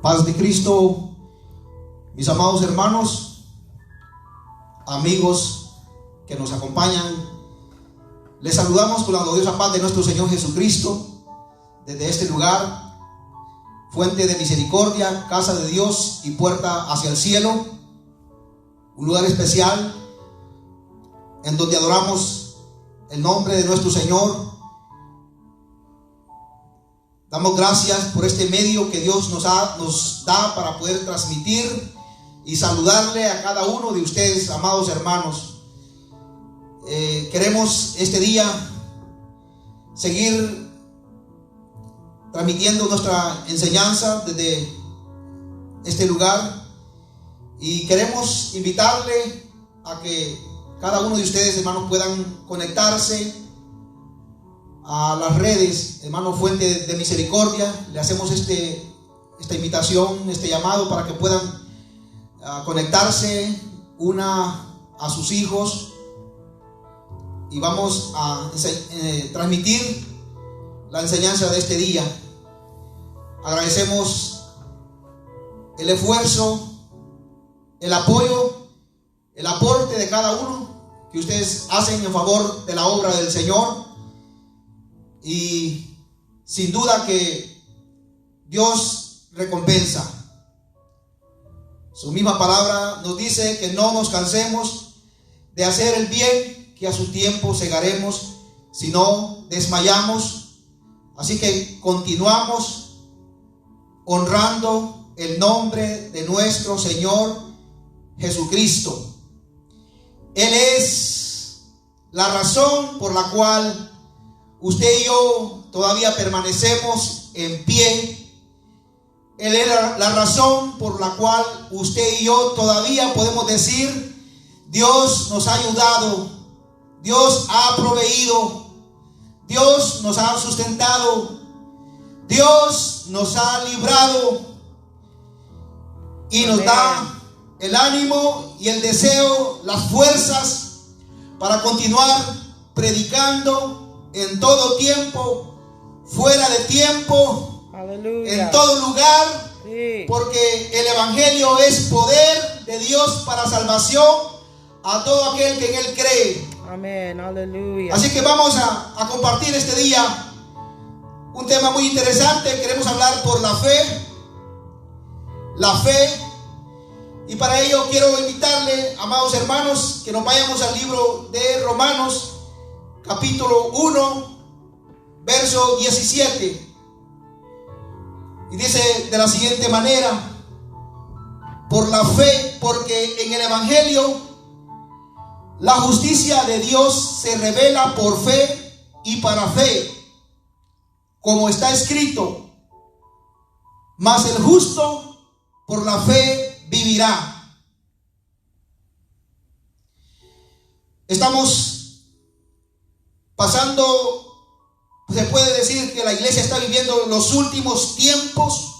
Paz de Cristo, mis amados hermanos, amigos que nos acompañan. Les saludamos con la gloriosa paz de nuestro Señor Jesucristo desde este lugar, fuente de misericordia, casa de Dios y puerta hacia el cielo. Un lugar especial en donde adoramos el nombre de nuestro Señor. Damos gracias por este medio que Dios nos da para poder transmitir y saludarle a cada uno de ustedes, amados hermanos. Queremos este día seguir transmitiendo nuestra enseñanza desde este lugar y queremos invitarle a que cada uno de ustedes, hermanos, puedan conectarse a las redes, hermano Fuente de Misericordia. Le hacemos esta invitación, este llamado para que puedan conectarse a sus hijos y vamos a transmitir la enseñanza de este día. Agradecemos el esfuerzo, el apoyo, el aporte de cada uno que ustedes hacen en favor de la obra del Señor. Y sin duda que Dios recompensa. Su misma palabra nos dice que no nos cansemos de hacer el bien, que a su tiempo segaremos si no desmayamos. Así que continuamos honrando el nombre de nuestro Señor Jesucristo. Él es la razón por la cual usted y yo todavía permanecemos en pie. Él es la razón por la cual usted y yo todavía podemos decir: Dios nos ha ayudado, Dios ha proveído, Dios nos ha sustentado, Dios nos ha librado y nos da el ánimo y el deseo, las fuerzas para continuar predicando en todo tiempo, fuera de tiempo, aleluya, en todo lugar, sí, porque el evangelio es poder de Dios para salvación a todo aquel que en él cree. Amén, aleluya. Así que vamos a compartir este día un tema muy interesante. Queremos hablar por la fe, y para ello quiero invitarle, amados hermanos, que nos vayamos al libro de Romanos, capítulo 1, verso 17. Y dice de la siguiente manera: por la fe, porque en el evangelio la justicia de Dios se revela por fe y para fe, como está escrito: mas el justo por la fe vivirá. Estamos pasando, se puede decir que la iglesia está viviendo los últimos tiempos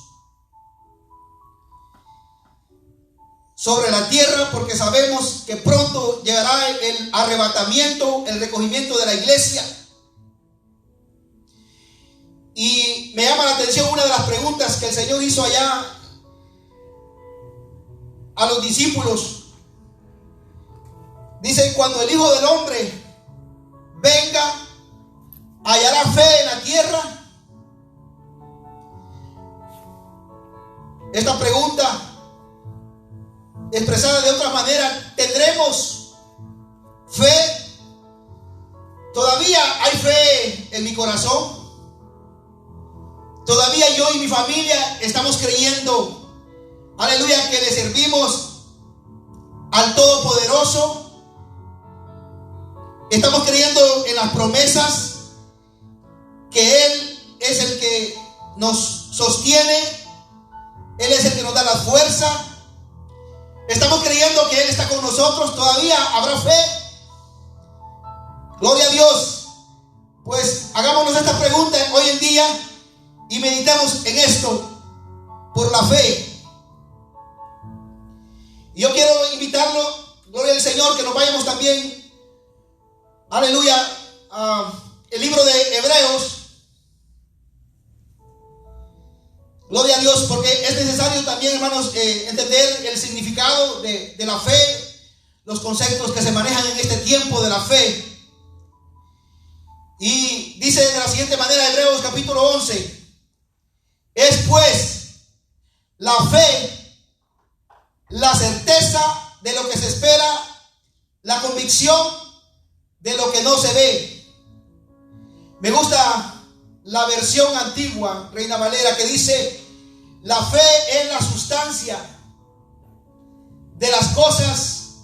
sobre la tierra, porque sabemos que pronto llegará el arrebatamiento, el recogimiento de la iglesia. Y me llama la atención una de las preguntas que el Señor hizo allá a los discípulos. Dice: cuando el Hijo del Hombre venga, ¿hallará fe en la tierra? Esta pregunta, expresada de otra manera: ¿tendremos fe? ¿Todavía hay fe en mi corazón? ¿Todavía yo y mi familia estamos creyendo, aleluya, que le servimos al Todopoderoso? ¿Estamos creyendo en las promesas, que Él es el que nos sostiene, Él es el que nos da la fuerza? ¿Estamos creyendo que Él está con nosotros? ¿Todavía habrá fe? Gloria a Dios. Pues hagámonos esta pregunta hoy en día y meditemos en esto, por la fe. Y yo quiero invitarlo, gloria al Señor, que nos vayamos también, aleluya, el libro de Hebreos, Gloria a Dios, porque es necesario también, hermanos, entender el significado de la fe, los conceptos que se manejan en este tiempo de la fe. Y dice de la siguiente manera, Hebreos capítulo 11, es pues la fe, la certeza de lo que se espera, la convicción de lo que no se ve. Me gusta la versión antigua, Reina Valera, que dice: la fe es la sustancia de las cosas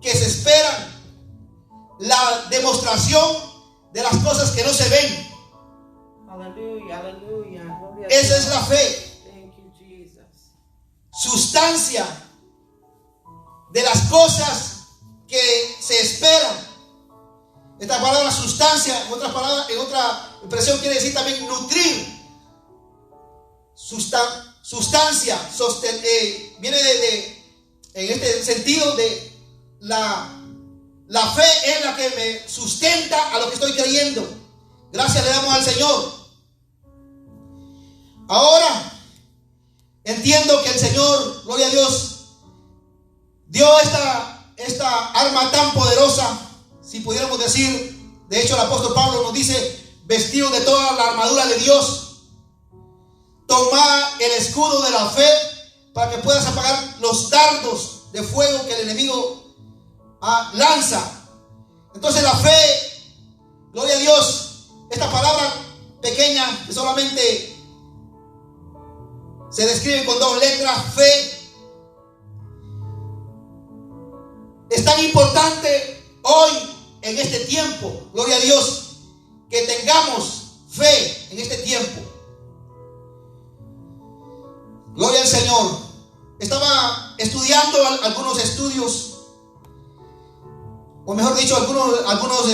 que se esperan, la demostración de las cosas que no se ven. Aleluya, aleluya. Esa es la fe. Thank you, Jesus. Sustancia de las cosas que se esperan. Esta palabra sustancia, en otras palabras, en otra expresión quiere decir también nutrir. Sustancia, viene en este sentido de la fe es la que me sustenta a lo que estoy creyendo. Gracias le damos al Señor. Ahora entiendo que el Señor, gloria a Dios, dio esta arma tan poderosa, si pudiéramos decir. De hecho, el apóstol Pablo nos dice: vestido de toda la armadura de Dios, toma el escudo de la fe para que puedas apagar los dardos de fuego que el enemigo lanza. Entonces la fe, gloria a Dios, esta palabra pequeña que solamente se describe con dos letras, fe, es tan importante hoy en este tiempo, gloria a Dios, que tengamos fe en este tiempo. Gloria al Señor. Estaba estudiando algunos estudios, o mejor dicho, algunos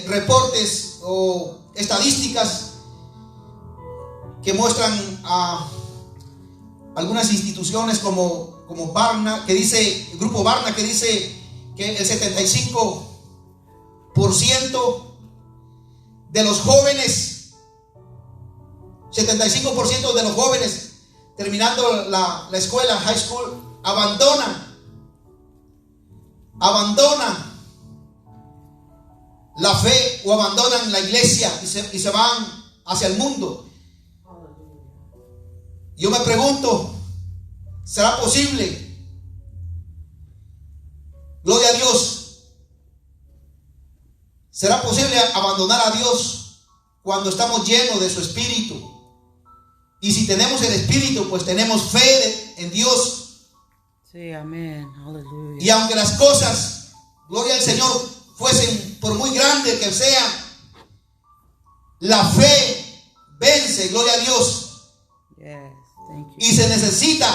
reportes o estadísticas que muestran a algunas instituciones como Barna, que dice, el grupo Barna, que dice que el 75% de los jóvenes, 75% de los jóvenes terminando la escuela, high school, abandonan la fe o abandonan la iglesia y se van hacia el mundo. Yo me pregunto, ¿será posible? Gloria a Dios. ¿Será posible abandonar a Dios cuando estamos llenos de su Espíritu? Y si tenemos el Espíritu, pues tenemos fe en Dios. Sí, amén. Aleluya. Y aunque las cosas, gloria al Señor, fuesen por muy grande que sea, la fe vence, gloria a Dios. Yes, thank you. Y se necesita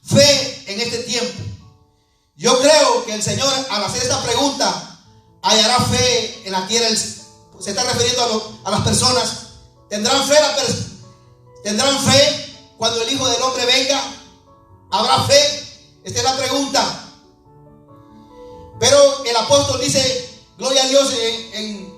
fe en este tiempo. Yo creo que el Señor, al hacer esta pregunta, hallará fe en la tierra. Se está refiriendo a las personas. ¿Tendrán fe cuando el Hijo del Hombre venga? ¿Habrá fe? Esta es la pregunta. Pero el apóstol dice, gloria a Dios, en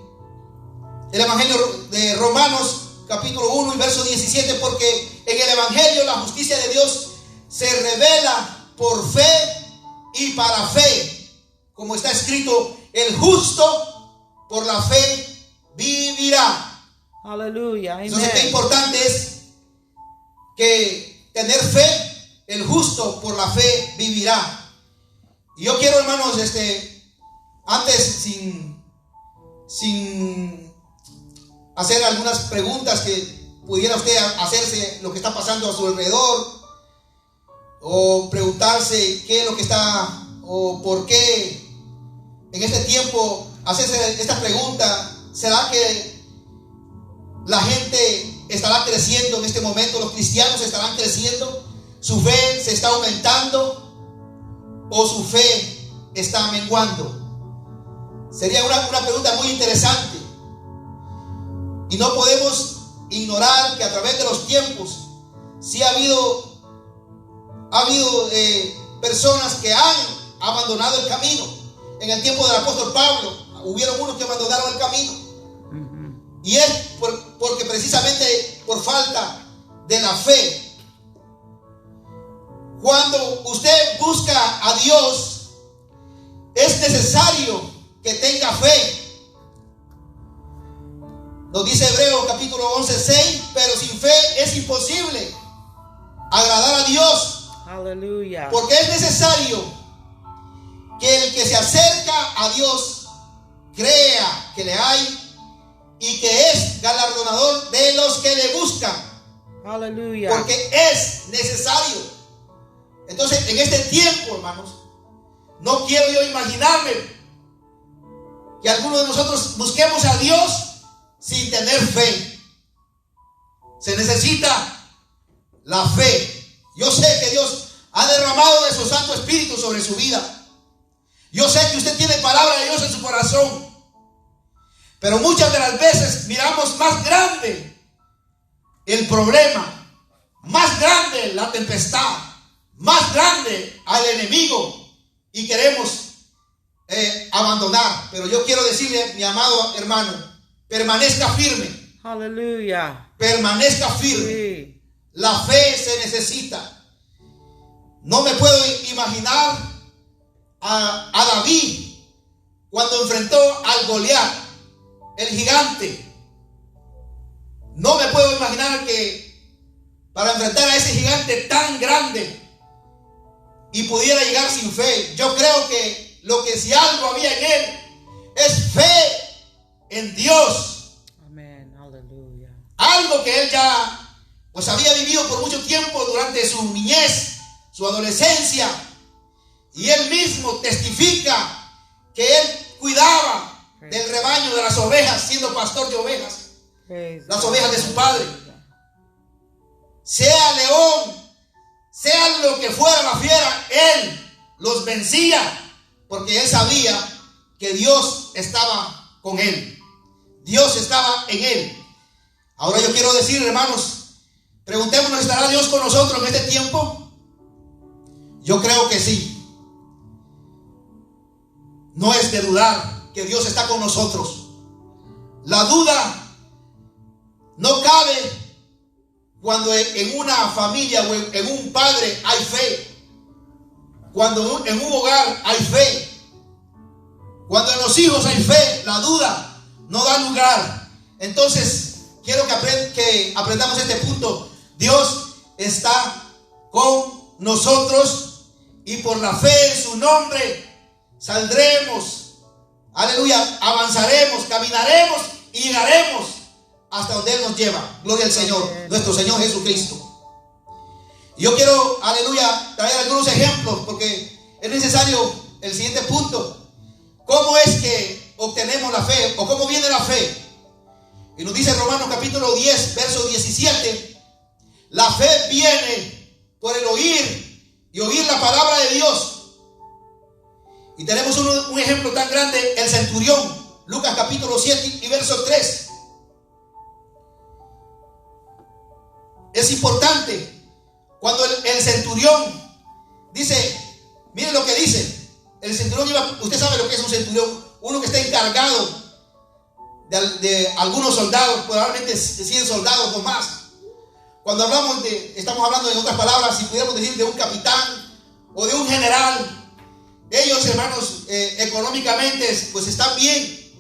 el Evangelio de Romanos capítulo 1 y verso 17, porque en el Evangelio la justicia de Dios se revela por fe y para fe, como está escrito: el justo por la fe vivirá. Aleluya. Entonces, qué importante es que tener fe. El justo por la fe vivirá. Y yo quiero, hermanos, antes sin hacer algunas preguntas que pudiera usted hacerse lo que está pasando a su alrededor, o preguntarse qué es lo que está o por qué en este tiempo hacerse esta pregunta: ¿será que la gente estará creciendo en este momento? ¿Los cristianos estarán creciendo? ¿Su fe se está aumentando o su fe está menguando? Sería una pregunta muy interesante. Y no podemos ignorar que a través de los tiempos sí ha habido personas que han abandonado el camino. En el tiempo del apóstol Pablo hubieron unos que abandonaron el camino. Y es porque precisamente por falta de la fe. Cuando usted busca a Dios, es necesario que tenga fe. Nos dice Hebreos capítulo 11:6, pero sin fe es imposible agradar a Dios. Aleluya. Porque es necesario que el que se acerca a Dios crea que le hay y que es galardonador de los que le buscan. Aleluya. Porque es necesario. Entonces, en este tiempo, hermanos, no quiero yo imaginarme que algunos de nosotros busquemos a Dios sin tener fe. Se necesita la fe. Yo sé que Dios ha derramado de su Santo Espíritu sobre su vida. Yo sé que usted tiene palabra de Dios en su corazón. Pero muchas de las veces miramos más grande el problema, más grande la tempestad, más grande al enemigo y queremos abandonar. Pero yo quiero decirle, mi amado hermano, permanezca firme. Aleluya. Permanezca firme. Sí. La fe se necesita. No me puedo imaginar a David cuando enfrentó al Goliat, el gigante. No me puedo imaginar que para enfrentar a ese gigante tan grande y pudiera llegar sin fe. Yo creo que lo que si algo había en él es fe en Dios. Amén. Aleluya. Algo que él ya pues había vivido por mucho tiempo durante su niñez, su adolescencia. Y él mismo testifica que él cuidaba del rebaño de las ovejas, siendo pastor de ovejas, las ovejas de su padre. Sea león, sea lo que fuera la fiera, él los vencía, porque él sabía que Dios estaba con él. Dios estaba en él. Ahora yo quiero decir, hermanos, preguntémonos, ¿estará Dios con nosotros en este tiempo? Yo creo que sí. No es de dudar que Dios está con nosotros. La duda no cabe cuando en una familia o en un padre hay fe. Cuando en un hogar hay fe. Cuando en los hijos hay fe, la duda no da lugar. Entonces, quiero que aprendamos este punto. Dios está con nosotros y por la fe en su nombre saldremos, aleluya, avanzaremos, caminaremos y llegaremos hasta donde Él nos lleva. Gloria al Señor, nuestro Señor Jesucristo. Yo quiero, aleluya, traer algunos ejemplos porque es necesario el siguiente punto. ¿Cómo es que obtenemos la fe o cómo viene la fe? Y nos dice Romanos capítulo 10, verso 17. La fe viene por el oír y oír la palabra de Dios. Y tenemos un ejemplo tan grande, el centurión, Lucas capítulo 7 y verso 3. Es importante cuando el centurión dice, mire lo que dice. El centurión iba, usted sabe lo que es un centurión, uno que está encargado de algunos soldados, probablemente 100 soldados o más. Cuando hablamos estamos hablando en otras palabras, si pudiéramos decir de un capitán o de un general. Ellos, hermanos, económicamente pues están bien.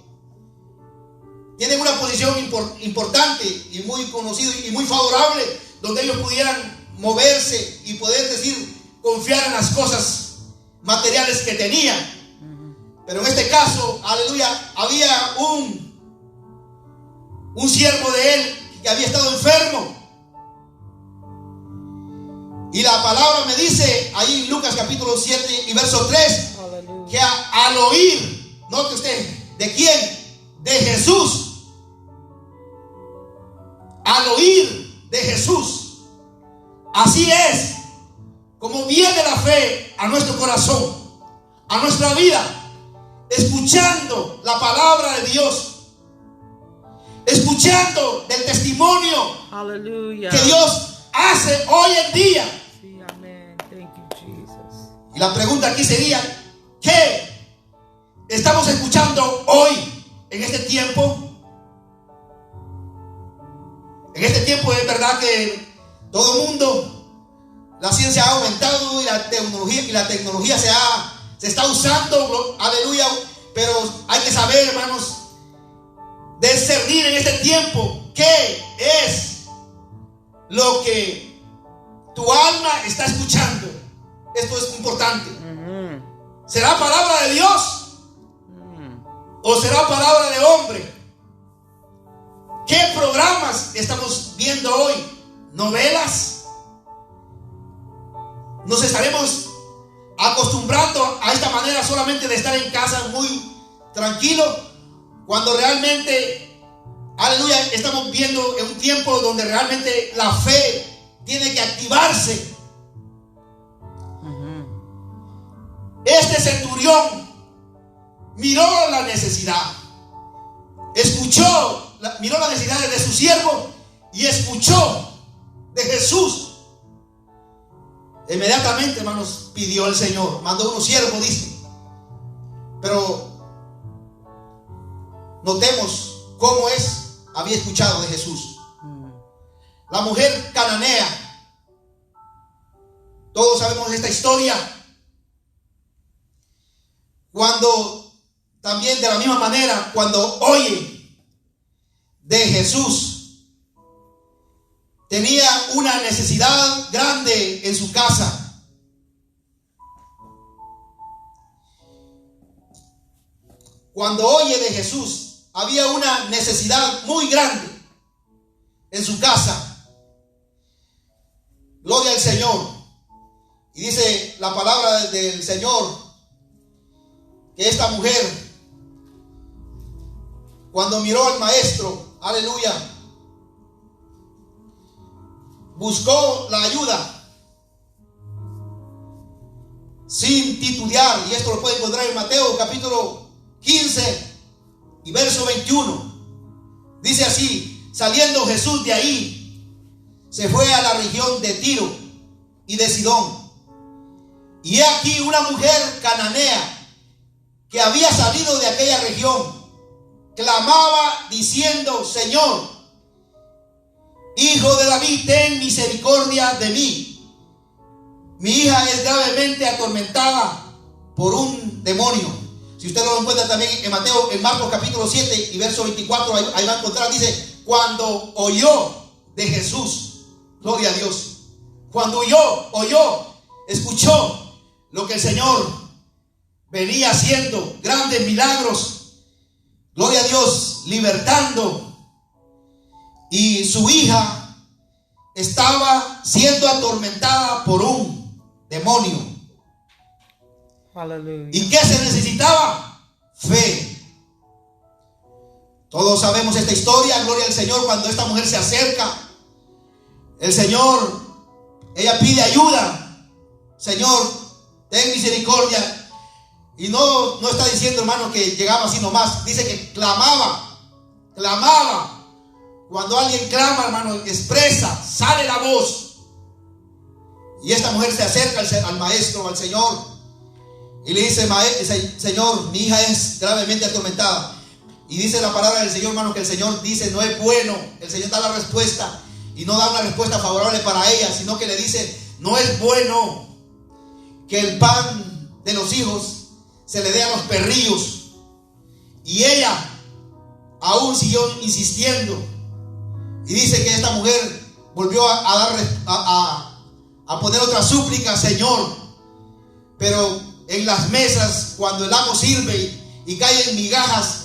Tienen una posición importante y muy conocida y muy favorable, donde ellos pudieran moverse y poder decir, confiar en las cosas materiales que tenían. Pero en este caso, aleluya, había un siervo de él que había estado enfermo. Y la palabra me dice ahí en Lucas capítulo 7 y verso 3, aleluya, que al oír, note usted, ¿de quién? De Jesús. Al oír de Jesús. Así es como viene la fe a nuestro corazón, a nuestra vida, escuchando la palabra de Dios, escuchando del testimonio, aleluya, que Dios hace hoy en día. Sí, amén. Thank you, Jesus. Y la pregunta aquí sería, ¿qué estamos escuchando hoy en este tiempo? En este tiempo es verdad que todo el mundo, la ciencia ha aumentado y la tecnología se está usando, aleluya, pero hay que saber, hermanos, discernir en este tiempo qué es lo que tu alma está escuchando. Esto es importante. ¿Será palabra de Dios o será palabra de hombre? ¿Qué programas estamos viendo hoy? ¿Novelas? ¿Nos estaremos acostumbrando a esta manera solamente de estar en casa muy tranquilo, cuando realmente, aleluya, estamos viendo en un tiempo donde realmente la fe tiene que activarse? Este centurión miró la necesidad, miró la necesidad de su siervo y escuchó de Jesús. Inmediatamente, hermanos, pidió el Señor, mandó unos siervos, dice. Pero notemos cómo había escuchado de Jesús. La mujer cananea, todos sabemos esta historia. Cuando también de la misma manera, cuando oye de Jesús, tenía una necesidad grande en su casa. Cuando oye de Jesús, había una necesidad muy grande en su casa. Gloria al Señor. Y dice la palabra del Señor que esta mujer, cuando miró al maestro, aleluya, buscó la ayuda sin titubear. Y esto lo puede encontrar en Mateo capítulo 15 y verso 21. Dice así: saliendo Jesús de ahí, se fue a la región de Tiro y de Sidón. Y he aquí una mujer cananea que había salido de aquella región, clamaba diciendo: Señor, Hijo de David, ten misericordia de mí. Mi hija es gravemente atormentada por un demonio. Si usted lo encuentra también en Marcos capítulo 7 y verso 24, ahí va a encontrar, dice: cuando oyó de Jesús, gloria a Dios, cuando escuchó lo que el Señor venía haciendo, grandes milagros, gloria a Dios, libertando, y su hija estaba siendo atormentada por un demonio. Aleluya. ¿Y qué se necesitaba? Fe. Todos sabemos esta historia, gloria al Señor. Cuando esta mujer se acerca, el Señor, ella pide ayuda. Señor, ten misericordia. Y no está diciendo, hermano, que llegaba así nomás. Dice que clamaba. Cuando alguien clama, hermano, expresa, sale la voz. Y esta mujer se acerca al maestro, al Señor, y le dice: Señor, mi hija es gravemente atormentada. Y dice la palabra del Señor, hermano, que el Señor dice: no es bueno. El Señor da la respuesta, y no da una respuesta favorable para ella, sino que le dice: no es bueno que el pan de los hijos se le dé a los perrillos. Y ella aún siguió insistiendo, y dice que esta mujer volvió a poner otra súplica: Señor, pero en las mesas, cuando el amo sirve y caen migajas,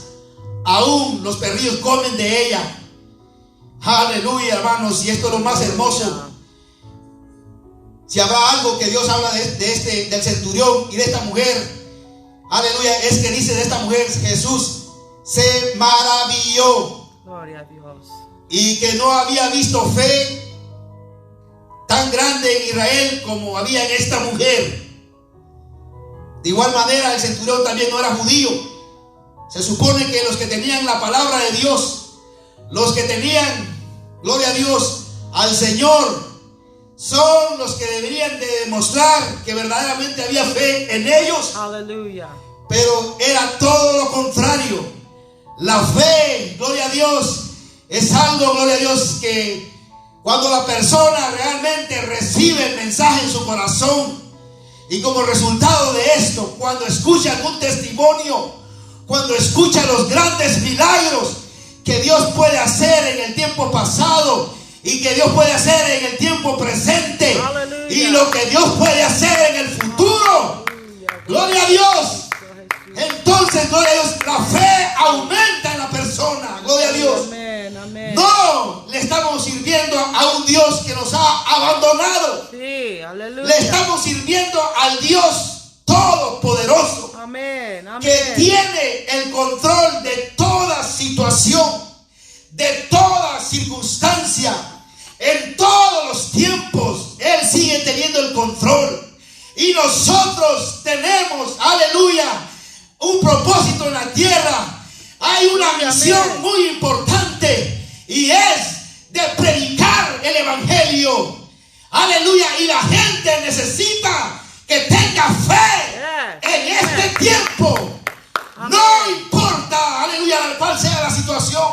aún los perrillos comen de ella. Aleluya, hermanos. Y esto es lo más hermoso. Si habrá algo que Dios habla del centurión y de esta mujer, aleluya, es que dice de esta mujer: Jesús se maravilló. Gloria a Dios. Y que no había visto fe tan grande en Israel como había en esta mujer. De igual manera, el centurión también no era judío. Se supone que los que tenían la palabra de Dios, los que tenían, gloria a Dios, al Señor, son los que deberían de demostrar que verdaderamente había fe en ellos. Aleluya. Pero era todo lo contrario. La fe, gloria a Dios, es algo, gloria a Dios, que cuando la persona realmente recibe el mensaje mensaje en su corazón. Y como resultado de esto, cuando escucha algún testimonio, cuando escucha los grandes milagros que Dios puede hacer en el tiempo pasado y que Dios puede hacer en el tiempo presente, Aleluya. y lo que Dios puede hacer en el futuro, gloria a Dios, entonces, gloria a Dios, la fe aumenta en la persona, gloria a Dios. Amén, amén. No le estamos sirviendo a un Dios que nos ha abandonado. Sí, aleluya. Le estamos sirviendo al Dios todopoderoso, Amén, amén. que tiene el control de toda situación, de toda circunstancia, en todos los tiempos. Él sigue teniendo el control. Y nosotros tenemos, aleluya, un propósito en la tierra. Hay una misión muy importante, y es de predicar el evangelio. Aleluya. Y la gente necesita que tenga fe en este tiempo. No importa, aleluya, cuál sea la situación.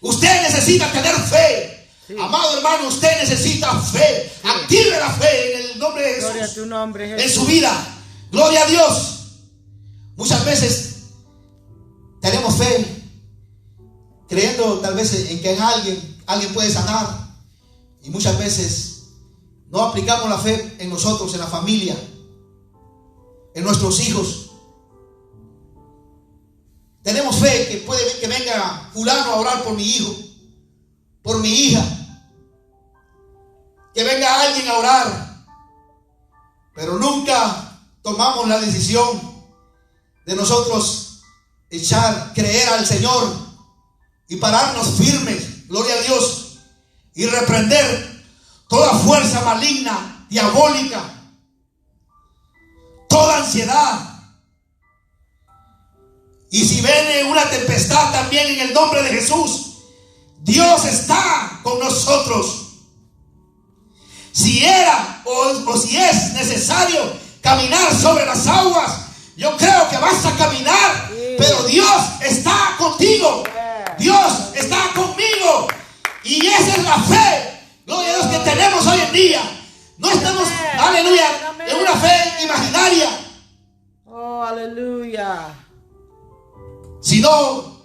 Usted necesita tener fe. Sí. Amado hermano, usted necesita fe. Sí. Active la fe en el nombre de Jesús. Gloria a tu nombre, En Jesús. su vida. Gloria a Dios. Muchas veces tenemos fe creyendo tal vez en que alguien puede sanar, y muchas veces no aplicamos la fe en nosotros, en la familia, en nuestros hijos. Tenemos fe que puede que venga fulano a orar por mi hijo, por mi hija, que venga alguien a orar, pero nunca tomamos la decisión de nosotros creer al Señor y pararnos firmes, gloria a Dios, y reprender toda fuerza maligna, diabólica, toda ansiedad. Y si viene una tempestad, también en el nombre de Jesús, Dios está con nosotros. Si era o si es necesario caminar sobre las aguas, yo creo que vas a caminar, pero Dios está contigo. Dios está conmigo. Y esa es la fe, gloria a Dios, que tenemos hoy en día. No estamos, aleluya, en una fe imaginaria. Oh, aleluya. Sino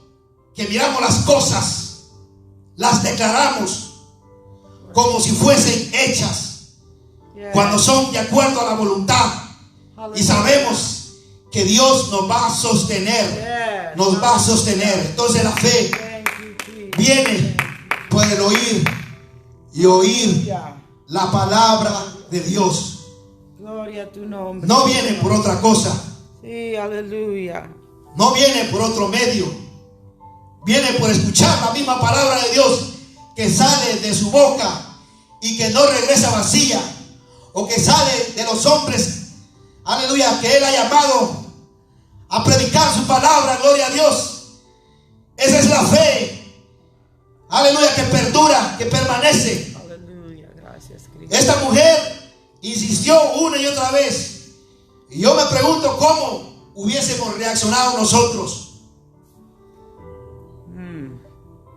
que miramos las cosas, las declaramos como si fuesen hechas, cuando son de acuerdo a la voluntad. Y sabemos que Dios nos va a sostener, nos va a sostener. Entonces la fe viene por el oír, y oír la palabra de Dios. Gloria a tu nombre. No viene por otra cosa, Sí, aleluya. no viene por otro medio. Viene por escuchar la misma palabra de Dios que sale de su boca y que no regresa vacía, o que sale de los hombres, aleluya, que Él ha llamado a predicar su palabra. Gloria a Dios. Esa es la fe, aleluya, que perdura, que permanece. Aleluya, gracias, Cristo. Esta mujer insistió una y otra vez, y yo me pregunto cómo hubiésemos reaccionado nosotros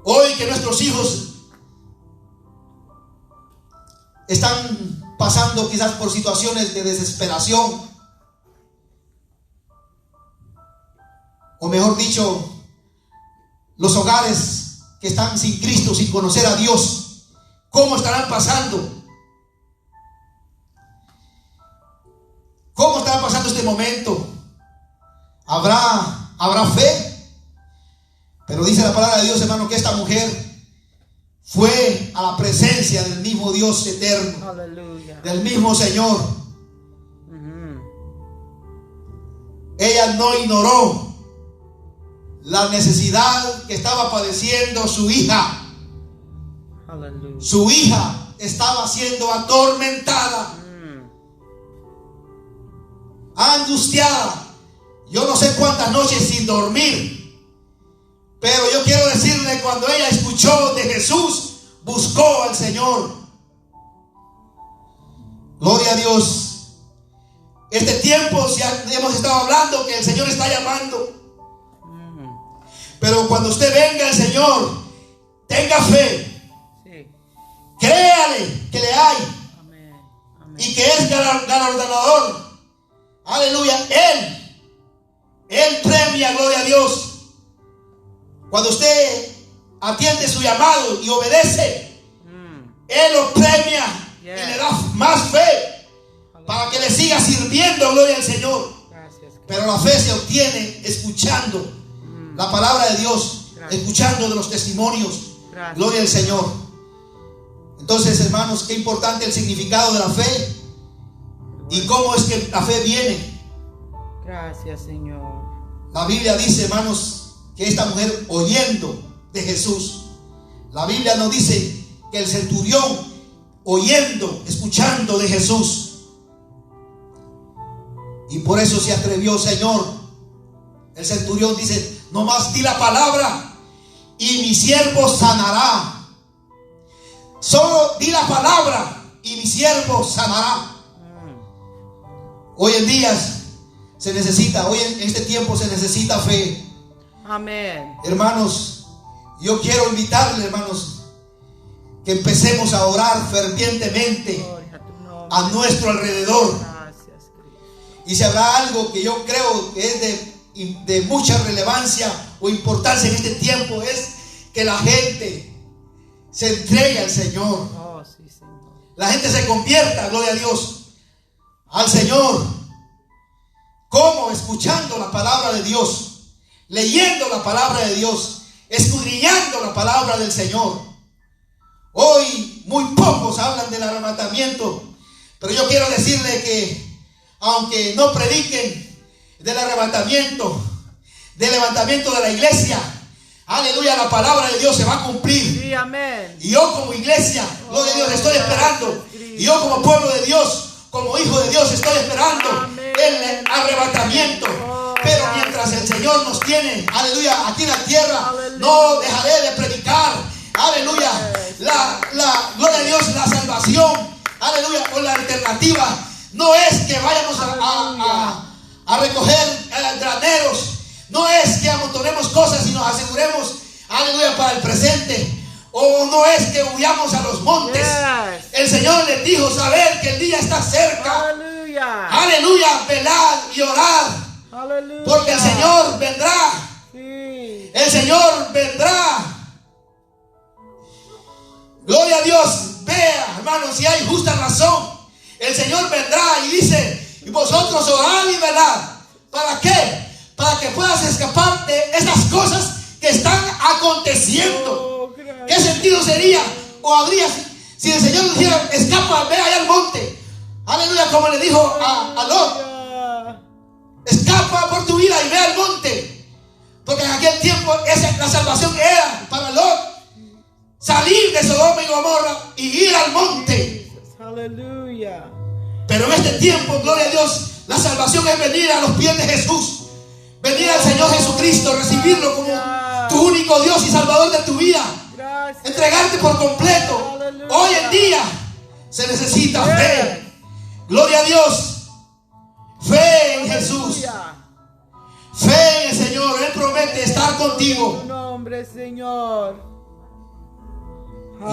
hoy, que nuestros hijos están pasando quizás por situaciones de desesperación, o mejor dicho, los hogares que están sin Cristo, sin conocer a Dios. ¿Cómo estarán pasando? ¿Cómo estará pasando este momento? ¿Habrá fe? Pero dice la palabra de Dios, hermano, que esta mujer fue a la presencia del mismo Dios eterno, Aleluya. del mismo Señor. Ella no ignoró la necesidad que estaba padeciendo su hija. Aleluya. Su hija estaba siendo atormentada, angustiada. Yo no sé cuántas noches sin dormir. Pero yo quiero decirle, cuando ella escuchó de Jesús, buscó al Señor. Gloria a Dios. Este tiempo, si hemos estado hablando que el Señor está llamando. Pero cuando usted venga al Señor, tenga fe. Sí. Créale que le hay. Amén. galardonador. Aleluya. Él premia, gloria a Dios. Cuando usted atiende su llamado y obedece, Él lo premia y le da más fe para que le siga sirviendo, gloria al Señor. Pero la fe se obtiene escuchando la palabra de Dios, escuchando de los testimonios, gloria al Señor. Entonces, hermanos, qué importante el significado de la fe y cómo es que la fe viene. Gracias, Señor. La Biblia dice, hermanos, que esta mujer oyendo de Jesús, la Biblia nos dice que el centurión oyendo, escuchando de Jesús, y por eso se atrevió, Señor. El centurión dice, nomás di la palabra y mi siervo sanará. Solo di la palabra y mi siervo sanará. Hoy en día se necesita, hoy en este tiempo se necesita fe. Amén. Hermanos, yo quiero invitarle, hermanos, que empecemos a orar fervientemente a nuestro alrededor. Y si habrá algo que yo creo que es de mucha relevancia o importancia en este tiempo, es que la gente se entregue al Señor. Oh, sí, Señor. La gente se convierta, gloria a Dios, al Señor. ¿Cómo? Escuchando la palabra de Dios, leyendo la palabra de Dios, escudriñando la palabra del Señor. Hoy muy pocos hablan del arrebatamiento, pero yo quiero decirle que aunque no prediquen del arrebatamiento, del levantamiento de la iglesia, aleluya, la palabra de Dios se va a cumplir. Sí, amén. Y yo como iglesia, gloria a Dios, estoy esperando. Y yo como pueblo de Dios, como hijo de Dios, estoy esperando el arrebatamiento. Pero mientras el Señor nos tiene, aleluya, aquí en la tierra, no dejaré de predicar, aleluya, la gloria a Dios, la salvación, aleluya, o la alternativa. No es que vayamos a recoger graneros, no es que amontonemos cosas y nos aseguremos, aleluya, para el presente, o no es que huyamos a los montes. El Señor les dijo saber que el día está cerca. Aleluya. Aleluya, velad y orad, Aleluya. porque el Señor vendrá. Sí. El Señor vendrá. Gloria a Dios. Vea, hermanos, si hay justa razón, el Señor vendrá y dice, y vosotros orad y velad. ¿Para qué? Para que puedas escapar de estas cosas que están aconteciendo. ¿Qué sentido sería o habría si el Señor dijera, escapa, ve allá al monte? Aleluya, como le dijo a Lot, escapa por tu vida y ve al monte. Porque en aquel tiempo la salvación era para Lot salir de Sodoma y Gomorra y ir al monte. Aleluya. Pero en este tiempo, gloria a Dios, la salvación es venir a los pies de Jesús, venir al Señor Jesucristo, recibirlo como tu único Dios y Salvador de tu vida, entregarte por completo. Hoy en día se necesita fe. Gloria a Dios. Fe en Jesús. Fe en el Señor. Él promete estar contigo. En tu nombre, Señor.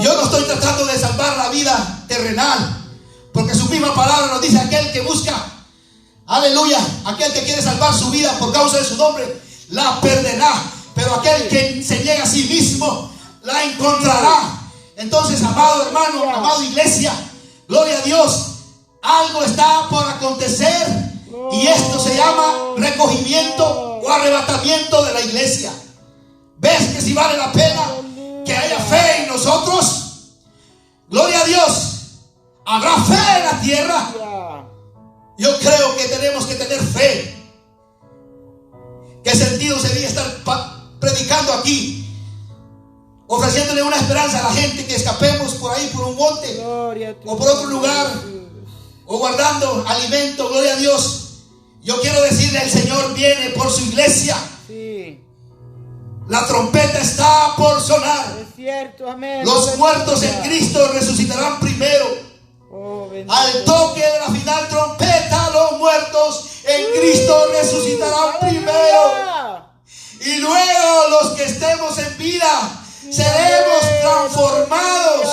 Yo no estoy tratando de salvar la vida terrenal, porque su misma palabra nos dice, aquel que busca, aleluya, aquel que quiere salvar su vida por causa de su nombre, la perderá. Pero aquel que se niega a sí mismo, la encontrará. Entonces, amado hermano, amado iglesia, gloria a Dios, algo está por acontecer, y esto se llama recogimiento o arrebatamiento de la iglesia. ¿Ves que si vale la pena que haya fe en nosotros? Gloria a Dios. ¿Habrá fe en la tierra? Yo creo que tenemos que tener fe. ¿Qué sentido sería estar predicando aquí, ofreciéndole una esperanza a la gente, que escapemos por ahí, por un monte o por otro lugar, o guardando alimento? Gloria a Dios. Yo quiero decirle, el Señor viene por su iglesia. Sí. La trompeta está por sonar. Es cierto, amén. Los muertos en Cristo resucitarán primero. Al toque de la final trompeta, los muertos en Cristo resucitarán primero. Y luego los que estemos en vida seremos transformados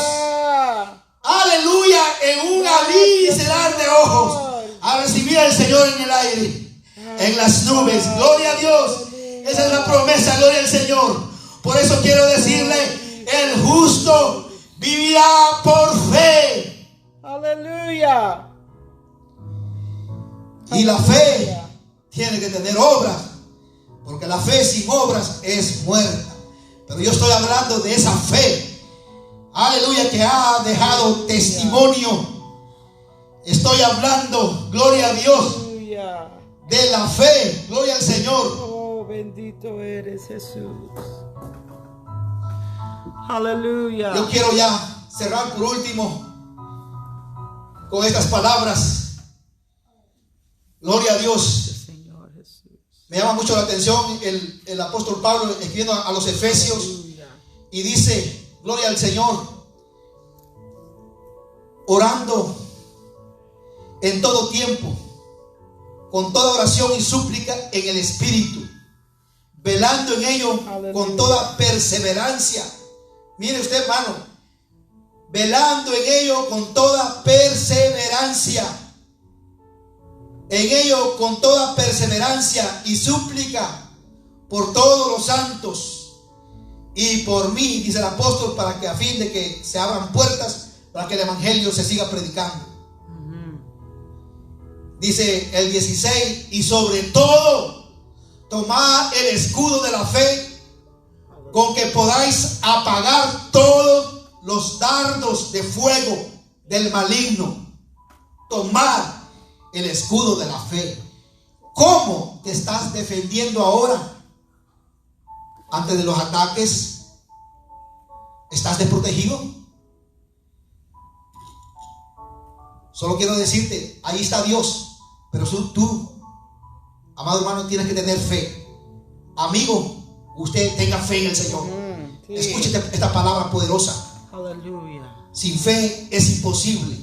aleluya, en un abrir y cerrar de ojos, a recibir al Señor en el aire, en las nubes. Gloria a Dios. Esa es la promesa, gloria al Señor. Por eso quiero decirle, el justo vivirá por fe. Aleluya. Y la fe tiene que tener obras, porque la fe sin obras es muerta. Pero yo estoy hablando de esa fe, aleluya, que ha dejado testimonio. Estoy hablando, gloria a Dios, Aleluya. de la fe, gloria al Señor. Oh, bendito eres Jesús. Aleluya. Yo quiero ya cerrar por último con estas palabras. Gloria a Dios. Señor Jesús. Me llama mucho la atención el apóstol Pablo escribiendo a los Efesios, Aleluya. y dice, gloria al Señor, orando en todo tiempo, con toda oración y súplica en el Espíritu, velando en ello con toda perseverancia. Mire usted, hermano, velando en ello con toda perseverancia. En ello con toda perseverancia y súplica por todos los santos y por mí, dice el apóstol, para que a fin de que se abran puertas para que el evangelio se siga predicando. Dice el 16, y sobre todo tomad el escudo de la fe, con que podáis apagar todos los dardos de fuego del maligno. Tomad el escudo de la fe. ¿Cómo te estás defendiendo ahora antes de los ataques? ¿Estás desprotegido? Solo quiero decirte, ahí está Dios, pero tú, amado hermano, tienes que tener fe. Amigo, usted tenga fe en el Señor. Sí. Escuche esta palabra poderosa. Aleluya. Sin fe es imposible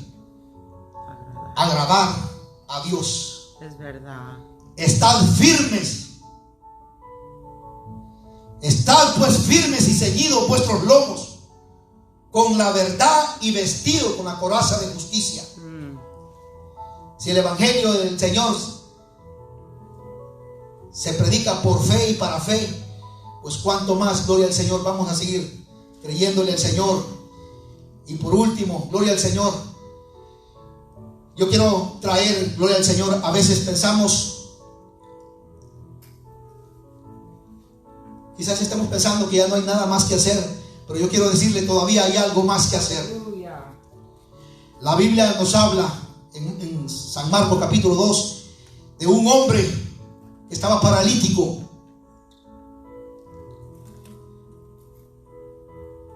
agradar a Dios. Es verdad. Estad firmes. Estad pues firmes y ceñidos vuestros lomos con la verdad y vestidos con la coraza de justicia. Si el evangelio del Señor se predica por fe y para fe, pues cuánto más, gloria al Señor, vamos a seguir creyéndole al Señor. Y por último, gloria al Señor, yo quiero traer, gloria al Señor, a veces pensamos, quizás estemos pensando que ya no hay nada más que hacer, pero yo quiero decirle, todavía hay algo más que hacer. Aleluya. La Biblia nos habla en San Marcos capítulo 2 de un hombre que estaba paralítico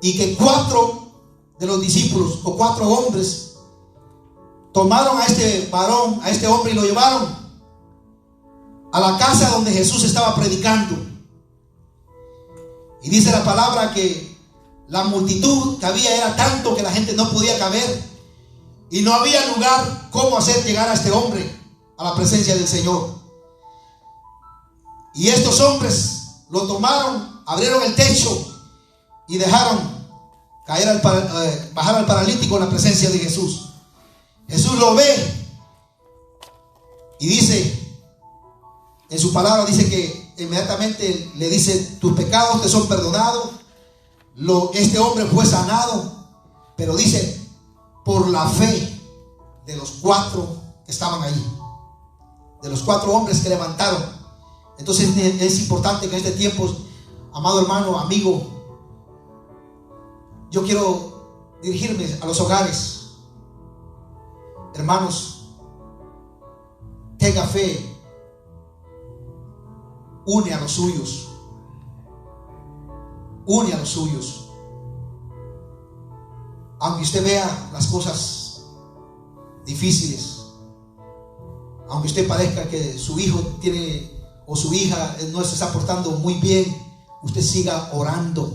y que 4 de los discípulos o 4 hombres tomaron a este varón, a este hombre, y lo llevaron a la casa donde Jesús estaba predicando. Y dice la palabra que la multitud que había era tanto que la gente no podía caber y no había lugar cómo hacer llegar a este hombre a la presencia del Señor. Y estos hombres lo tomaron, abrieron el techo y dejaron caer bajar al paralítico en la presencia de Jesús. Jesús lo ve y dice, en su palabra dice que inmediatamente le dice, tus pecados te son perdonados. Este hombre fue sanado, pero dice, por la fe de los 4 que estaban ahí, de los 4 hombres que levantaron. Entonces es importante que en este tiempo, amado hermano, amigo, yo quiero dirigirme a los hogares. Hermanos, tenga fe, une a los suyos, une a los suyos. Aunque usted vea las cosas difíciles, aunque usted parezca que su hijo tiene o su hija no se está portando muy bien, usted siga orando.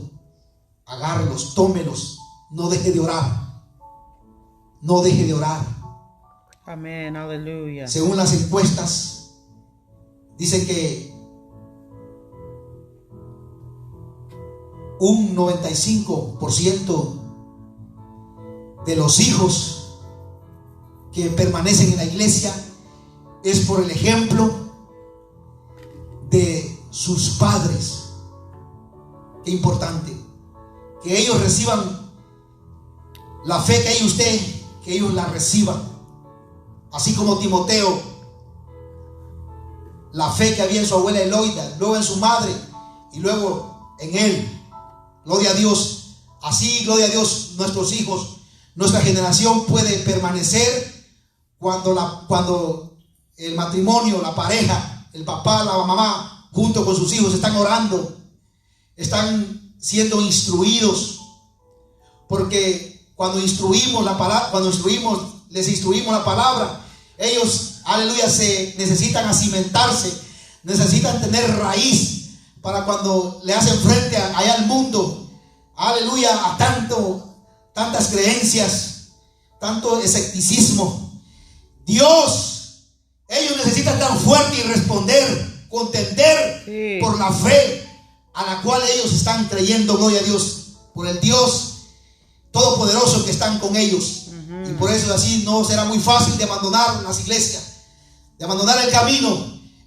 Agárrelos, tómelos, no deje de orar, no deje de orar. Amén, aleluya. Según las encuestas, dicen que un 95% de los hijos que permanecen en la iglesia es por el ejemplo de sus padres. Qué importante que ellos reciban la fe que hay en usted, que ellos la reciban, así como Timoteo, la fe que había en su abuela Eloida, luego en su madre y luego en él. Gloria a Dios. Así, gloria a Dios, nuestros hijos, nuestra generación puede permanecer cuando el matrimonio, la pareja, el papá, la mamá, junto con sus hijos están orando, están siendo instruidos. Porque cuando instruimos la palabra, les instruimos la palabra, ellos, aleluya, se necesitan acimentarse, necesitan tener raíz para cuando le hacen frente allá al mundo, aleluya, a tantas creencias, tanto escepticismo. Dios, ellos necesitan estar fuertes y responder, contender por la fe a la cual ellos están creyendo, gloria a Dios, por el Dios todopoderoso que están con ellos. Y por eso así no será muy fácil de abandonar las iglesias, de abandonar el camino.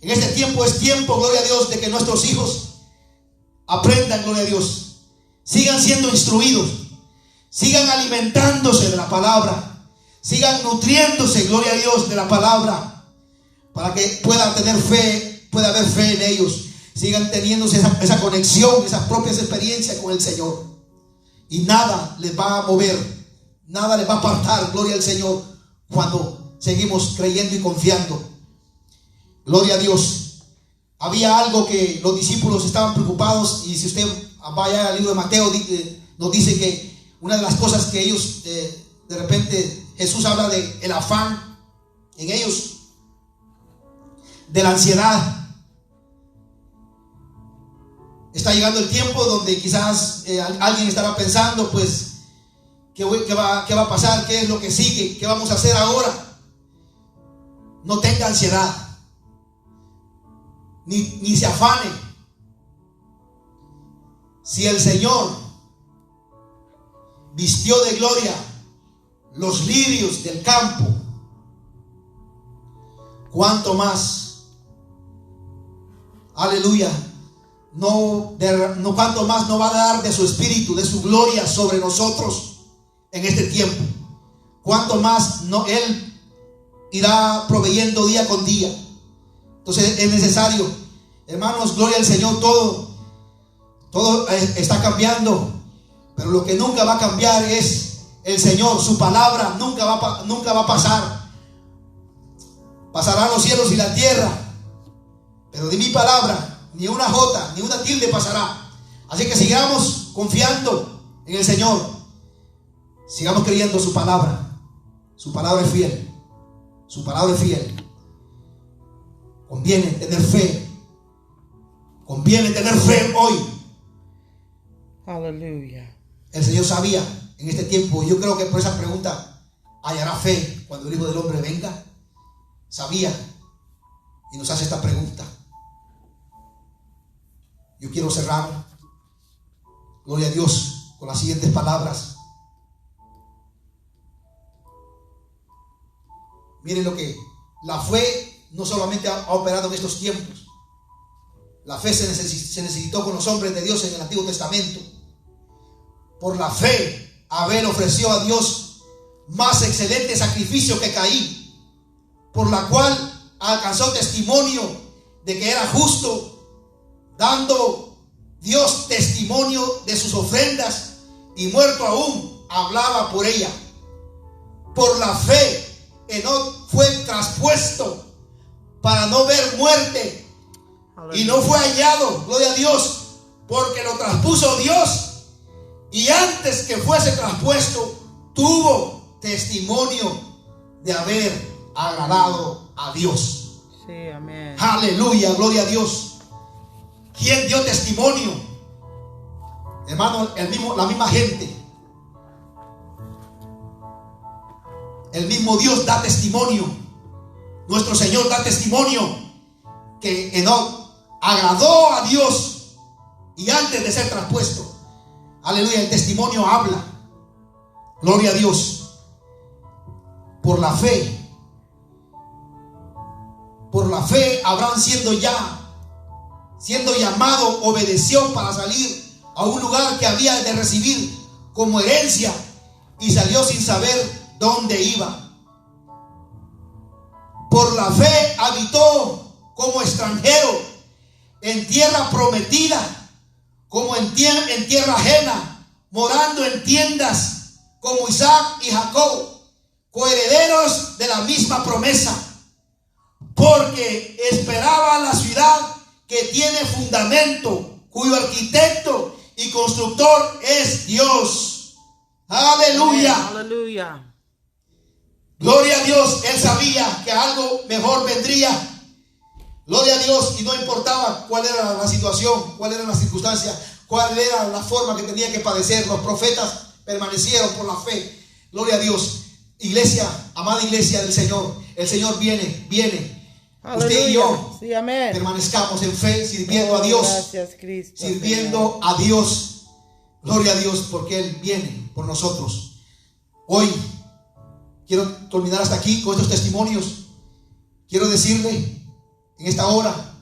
En este tiempo es tiempo, gloria a Dios, de que nuestros hijos aprendan, gloria a Dios, sigan siendo instruidos, sigan alimentándose de la palabra, sigan nutriéndose, gloria a Dios, de la palabra, para que puedan tener fe, pueda haber fe en ellos, sigan teniéndose esa conexión, esas propias experiencias con el Señor. Y nada les va a mover, nada les va a apartar, gloria al Señor, cuando seguimos creyendo y confiando. Gloria a Dios. Había algo que los discípulos estaban preocupados, y si usted vaya al libro de Mateo, nos dice que una de las cosas que ellos, de repente Jesús habla de el afán en ellos, de la ansiedad. Está llegando el tiempo donde quizás alguien estará pensando, pues, ¿qué va a pasar? ¿Qué es lo que sigue? ¿Qué vamos a hacer ahora? No tenga ansiedad, ni se afane. Si el Señor vistió de gloria los lirios del campo, ¿cuánto más? Aleluya. Cuánto más no va a dar de su espíritu, de su gloria sobre nosotros en este tiempo. Cuánto más Él irá proveyendo día con día. Entonces es necesario, hermanos, gloria al Señor. Todo está cambiando, pero lo que nunca va a cambiar es el Señor. Su palabra nunca va a pasar. Pasarán los cielos y la tierra, pero de mi palabra ni una jota, ni una tilde pasará. Así que sigamos confiando en el Señor. Sigamos creyendo su palabra. Su palabra es fiel. Su palabra es fiel. Conviene tener fe. Conviene tener fe hoy. Aleluya. El Señor sabía en este tiempo. Yo creo que por esa pregunta hallará fe cuando el Hijo del Hombre venga. Sabía y nos hace esta pregunta. Yo quiero cerrar, gloria a Dios, con las siguientes palabras. Miren lo que la fe no solamente ha operado en estos tiempos. La fe se necesitó con los hombres de Dios en el Antiguo Testamento. Por la fe, Abel ofreció a Dios más excelente sacrificio que Caín, por la cual alcanzó testimonio de que era justo, dando Dios testimonio de sus ofrendas, y muerto aún hablaba por ella. Por la fe, Enoc fue traspuesto para no ver muerte, y no fue hallado, gloria a Dios, porque lo traspuso Dios, y antes que fuese traspuesto tuvo testimonio de haber agradado a Dios. Sí, amén. Aleluya, gloria a Dios. ¿Quién dio testimonio? Hermano, la misma gente. El mismo Dios da testimonio. Nuestro Señor da testimonio que Enoc agradó a Dios, y antes de ser traspuesto, aleluya, el testimonio habla. Gloria a Dios. por la fe. Por la fe, Abraham siendo llamado, obedeció para salir a un lugar que había de recibir como herencia, y salió sin saber dónde iba. Por la fe habitó como extranjero en tierra prometida, como en tierra ajena, morando en tiendas como Isaac y Jacob, coherederos de la misma promesa, porque esperaba la ciudad que tiene fundamento, cuyo arquitecto y constructor es Dios. Aleluya. Aleluya. Gloria a Dios. Él sabía que algo mejor vendría. Gloria a Dios. Y no importaba cuál era la situación, cuál era la circunstancia, cuál era la forma que tenía que padecer. Los profetas permanecieron por la fe. Gloria a Dios. Iglesia, amada iglesia del Señor, el Señor viene. Aleluya. Usted y yo, sí, amén, permanezcamos en fe, sirviendo a Dios. Gracias, Cristo, Sirviendo Señor. a Dios. Gloria a Dios, porque Él viene por nosotros. Hoy quiero terminar hasta aquí con estos testimonios. Quiero decirle en esta hora,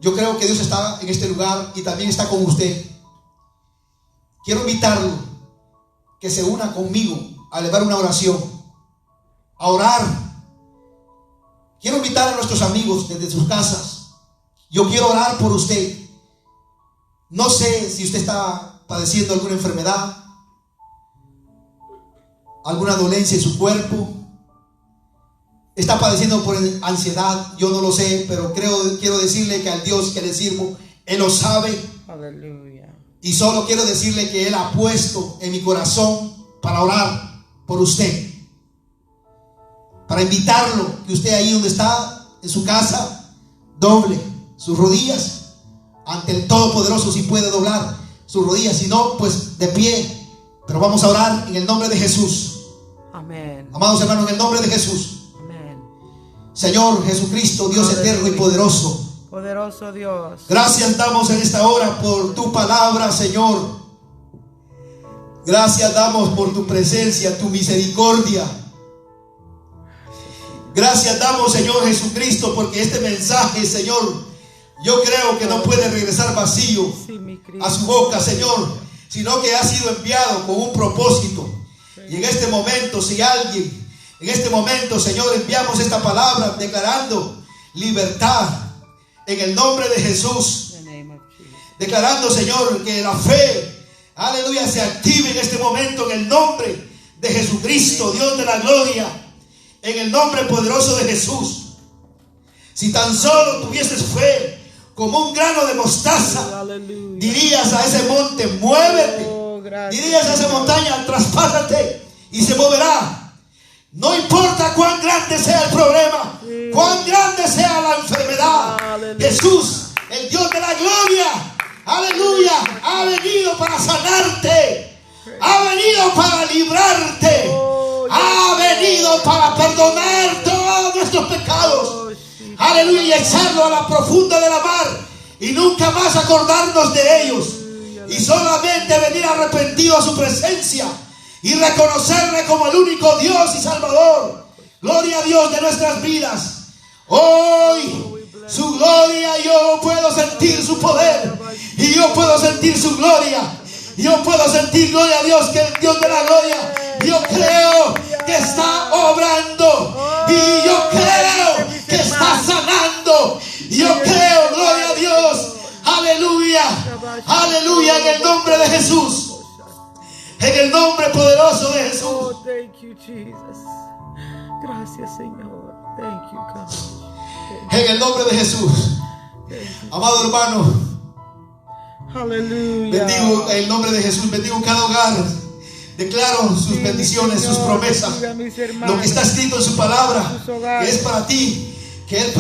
yo creo que Dios está en este lugar y también está con usted. Quiero invitarlo que se una conmigo a elevar una oración, a orar. Quiero invitar a nuestros amigos desde sus casas. Yo quiero orar por usted. No sé si usted está padeciendo alguna enfermedad, alguna dolencia en su cuerpo, está padeciendo por ansiedad. Yo no lo sé, pero quiero decirle que al Dios que le sirvo, Él lo sabe. Aleluya. Y solo quiero decirle que Él ha puesto en mi corazón para orar por usted, para invitarlo, que usted ahí donde está, en su casa, doble sus rodillas ante el Todopoderoso. Si puede doblar sus rodillas, si no, pues de pie. Pero vamos a orar en el nombre de Jesús. Amén. Amados hermanos, en el nombre de Jesús. Amén. Señor Jesucristo, Dios eterno y poderoso, Poderoso Dios. gracias damos en esta hora por tu palabra, Señor. Gracias damos por tu presencia, tu misericordia. Gracias damos, Señor Jesucristo, porque este mensaje, Señor, yo creo que no puede regresar vacío Sí, mi Cristo. a su boca, Señor, sino que ha sido enviado con un propósito. Y en este momento, si alguien, en este momento, Señor, enviamos esta palabra declarando libertad en el nombre de Jesús. In the name of Jesus. Declarando, Señor, que la fe, aleluya, se active en este momento en el nombre de Jesucristo, Dios de la gloria, en el nombre poderoso de Jesús. Si tan solo tuvieses fe como un grano de mostaza, Aleluya. dirías a ese monte, muévete. Oh, gracias, Dirías a esa Señor. montaña, traspásate, y se moverá. No importa cuán grande sea el problema, cuán grande sea la enfermedad. Aleluya. Jesús, el Dios de la gloria, aleluya, ha venido para sanarte, ha venido para librarte, ha venido para perdonar todos nuestros pecados, Oh, sí. aleluya, y echarlo a la profunda de la mar y nunca más acordarnos de ellos, y solamente venir arrepentido a su presencia y reconocerle como el único Dios y Salvador. Gloria a Dios de nuestras vidas. Hoy su gloria, yo puedo sentir su poder, y yo puedo sentir su gloria. Yo puedo sentir, gloria a Dios, que el Dios de la gloria, yo creo que está obrando, y yo creo que está sanando, y yo creo, gloria a Dios, aleluya, aleluya, en el nombre de Jesús, en el nombre poderoso de Jesús. Oh, thank you, Jesus. Gracias, Señor. Thank you, God. En el nombre de Jesús. Amado hermano, Aleluya. bendigo en el nombre de Jesús, bendigo cada hogar. Declaro sus bendiciones, sus promesas, lo que está escrito en su palabra, que es para ti, que Él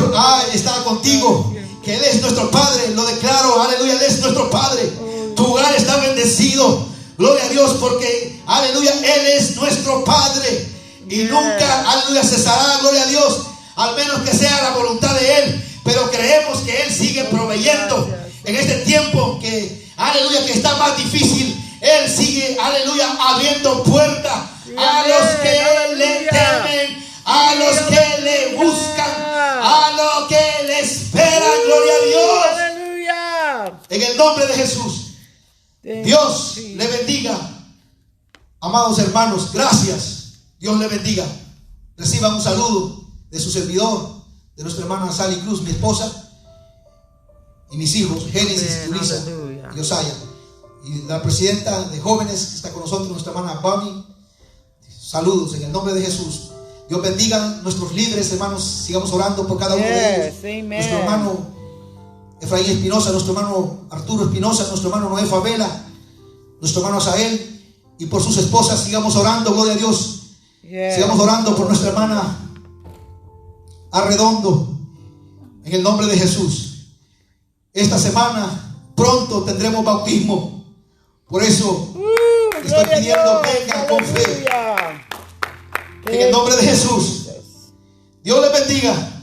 está contigo, que Él es nuestro Padre. Lo declaro, aleluya, Él es nuestro Padre. Tu hogar está bendecido, gloria a Dios, porque, aleluya, Él es nuestro Padre, y nunca, aleluya, cesará, gloria a Dios, al menos que sea la voluntad de Él. Pero creemos que Él sigue proveyendo en este tiempo que, aleluya, que está más difícil. Él sigue, aleluya, abriendo puertas, a los que le Aleluya. temen, a los que le buscan, a los que le esperan. Gloria a Dios. Aleluya. En el nombre de Jesús. Thank Dios you, le bendiga. Amados hermanos, gracias. Dios le bendiga. Reciban un saludo de su servidor, de nuestra hermana Sally Cruz, mi esposa, y mis hijos, Génesis, Amén, Yulisa aleluya. y Osaya. Y la presidenta de jóvenes que está con nosotros, nuestra hermana Bonnie. Saludos en el nombre de Jesús. Dios bendiga a nuestros líderes, hermanos. Sigamos orando por cada uno de ellos. Yes, amen. Nuestro hermano Efraín Espinosa, nuestro hermano Arturo Espinosa, nuestro hermano Noé Favela, nuestro hermano Asael, y por sus esposas sigamos orando, gloria a Dios. Yes. Sigamos orando por nuestra hermana Arredondo, en el nombre de Jesús. Esta semana pronto tendremos bautismo. Por eso estoy Gloria a pidiendo, Dios. vengan con fe. Aleluya. En el nombre de Jesús. Dios les bendiga.